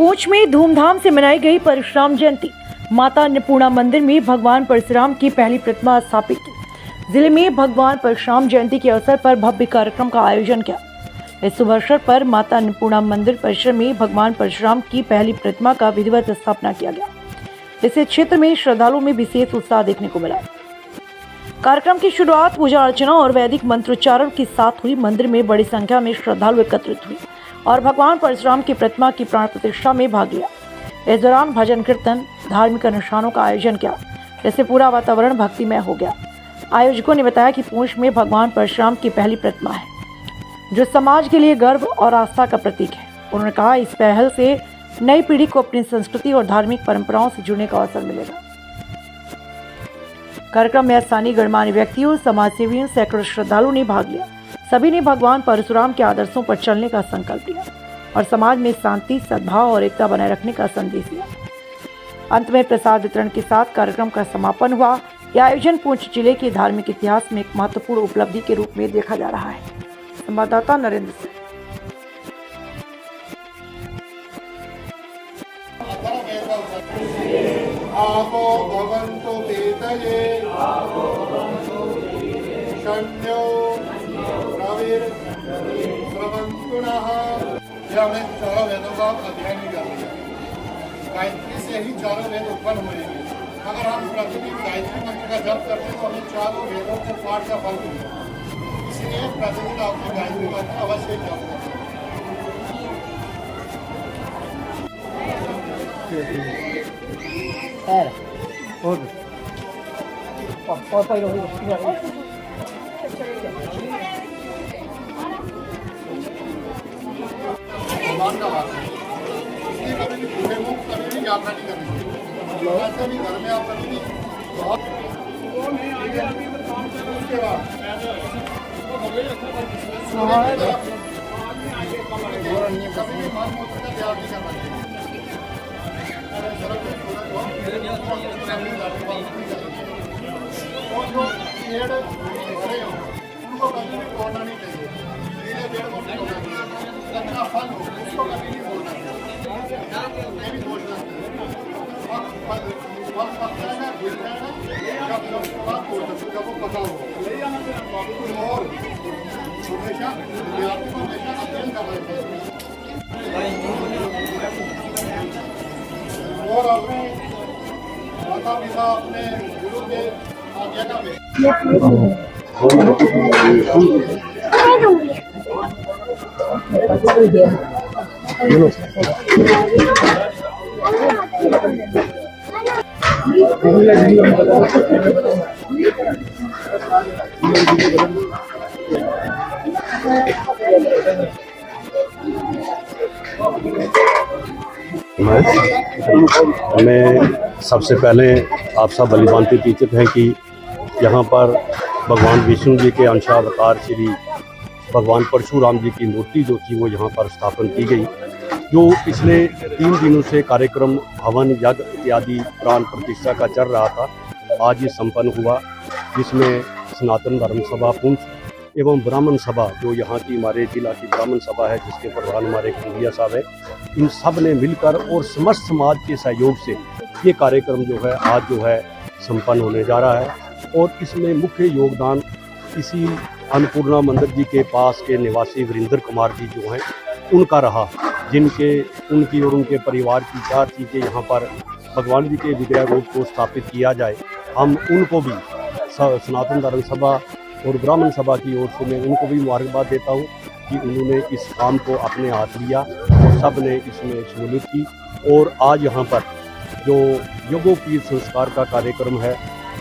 पूंछ में धूमधाम से मनाई गई परशुराम जयंती। माता अन्नपूर्णा मंदिर में भगवान परशुराम की पहली प्रतिमा स्थापित की। जिले में भगवान परशुराम जयंती के अवसर पर भव्य कार्यक्रम का आयोजन किया। इस शुभ अवसर पर माता अन्नपूर्णा मंदिर परिसर में भगवान परशुराम की पहली प्रतिमा का विधिवत स्थापना किया गया। इससे क्षेत्र में श्रद्धालुओं में विशेष उत्साह देखने को मिला। कार्यक्रम की शुरुआत पूजा अर्चना और वैदिक मंत्रोच्चारण के साथ हुई। मंदिर में बड़ी संख्या में श्रद्धालु एकत्रित हुए और भगवान परशुराम की प्रतिमा की प्राण प्रतिष्ठा में भाग लिया। इस दौरान भजन कीर्तन, धार्मिक अनुष्ठानों का आयोजन किया, जिससे पूरा वातावरण भक्तिमय हो गया। आयोजकों ने बताया कि पूंछ में भगवान परशुराम की पहली प्रतिमा है, जो समाज के लिए गर्व और आस्था का प्रतीक है। उन्होंने कहा, इस पहल से नई पीढ़ी को अपनी संस्कृति और धार्मिक परंपराओं से जुड़ने का अवसर मिलेगा। कार्यक्रम में स्थानीय गणमान्य व्यक्तियों, समाजसेवियों, सैकड़ों श्रद्धालुओं ने भाग लिया। सभी ने भगवान परशुराम के आदर्शों पर चलने का संकल्प लिया और समाज में शांति, सद्भाव और एकता बनाए रखने का संदेश दिया। अंत में प्रसाद वितरण के साथ कार्यक्रम का समापन हुआ। यह आयोजन पूंछ जिले के धार्मिक इतिहास में एक महत्वपूर्ण उपलब्धि के रूप में देखा जा रहा है। संवाददाता नरेंद्र सिंह। आपो भवन्तु पीतये शन्यो रविर्स्रवन्तु नः। ये हमने चारों वेदों का अध्ययन भी कर लिया। गायत्री से ही चारों वेद उत्पन्न हुए हैं। अगर हम प्रतिदिन गायत्री मंत्र का जप करते हैं तो हमें चारों वेदों के पाठ का फल मिलेगा। इसलिए प्रतिदिन आपने गायत्री मंत्र अवश्य जप करें। भगवान का वास है, इसलिए कभी भूखे मुख कभी भी यात्रा नहीं करनी चाहिए। ऐसे भी घर में आप कभी भी बहुत उसके बाद कभी भी मन मूत्र का त्याग नहीं करना चाहिए। और जो पेड़ बड़े हो उनको कभी भी तोड़ना नहीं चाहिए। नीले पेड़ को नहीं तोड़ना चाहिए। कच्चा फल हो उसको कभी नहीं तोड़ना चाहिए। ये भी दोष लगता है। फल पकता है ना, गिरता है ना, जब बात तोड़ सकते जब वो पका हो। और हमेशा विद्यार्थी को हमेशा अध्ययन करना चाहिए और अपने माता पिता, अपने गुरु के आज्ञा का मैं सबसे पहले आप सब बलिभांति तीर्थ हैं कि यहाँ पर भगवान विष्णु जी के अंशावतार श्री भगवान परशुराम जी की मूर्ति जो थी वो यहाँ पर स्थापन की गई। जो पिछले 3 दिनों से कार्यक्रम हवन यज्ञ इत्यादि प्राण प्रतिष्ठा का चल रहा था, आज ये संपन्न हुआ, जिसमें सनातन धर्म सभा पूंछ एवं ब्राह्मण सभा जो यहाँ की हमारे जिला की ब्राह्मण सभा है, जिसके प्रधान हमारे खंडिया साहब है, इन सब ने मिलकर और समस्त समाज के सहयोग से ये कार्यक्रम जो है आज जो है संपन्न होने जा रहा है। और इसमें मुख्य योगदान इसी अन्नपूर्णा मंदिर जी के पास के निवासी वीरेंद्र कुमार जी जो हैं उनका रहा, उनकी और उनके परिवार की इच्छा थी कि यहाँ पर भगवान जी के विग्रह रूप को स्थापित किया जाए। हम उनको भी सनातन धर्म सभा और ब्राह्मण सभा की ओर से मैं उनको भी मुबारकबाद देता हूँ कि उन्होंने इस काम को अपने हाथ लिया और सब ने इसमें शमूलियत की। और आज यहाँ पर जो यज्ञोपवीत संस्कार का कार्यक्रम है,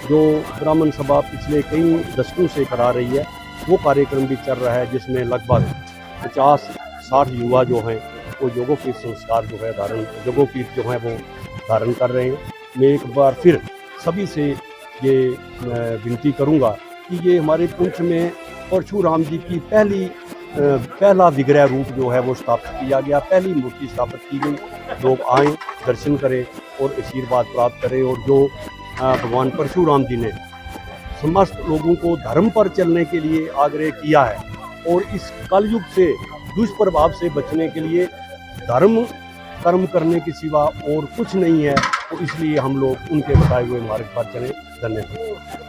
जो ब्राह्मण सभा पिछले कई दशकों से करा रही है, वो कार्यक्रम भी चल रहा है, जिसमें लगभग 50-60 युवा जो हैं वो यज्ञोपवीत संस्कार जो है यज्ञोपवीत जो है वो धारण कर रहे हैं। मैं एक बार फिर सभी से ये विनती करूँगा कि ये हमारे पुंछ में परशुराम जी की पहला विग्रह रूप जो है वो स्थापित किया गया, पहली मूर्ति स्थापित की गई। लोग आएँ, दर्शन करें और आशीर्वाद प्राप्त करें। और जो भगवान परशुराम जी ने समस्त लोगों को धर्म पर चलने के लिए आग्रह किया है और इस कलयुग से दुष्प्रभाव से बचने के लिए धर्म कर्म करने के सिवा और कुछ नहीं है, तो इसलिए हम लोग उनके बताए हुए मार्ग पर चलें। धन्यवाद।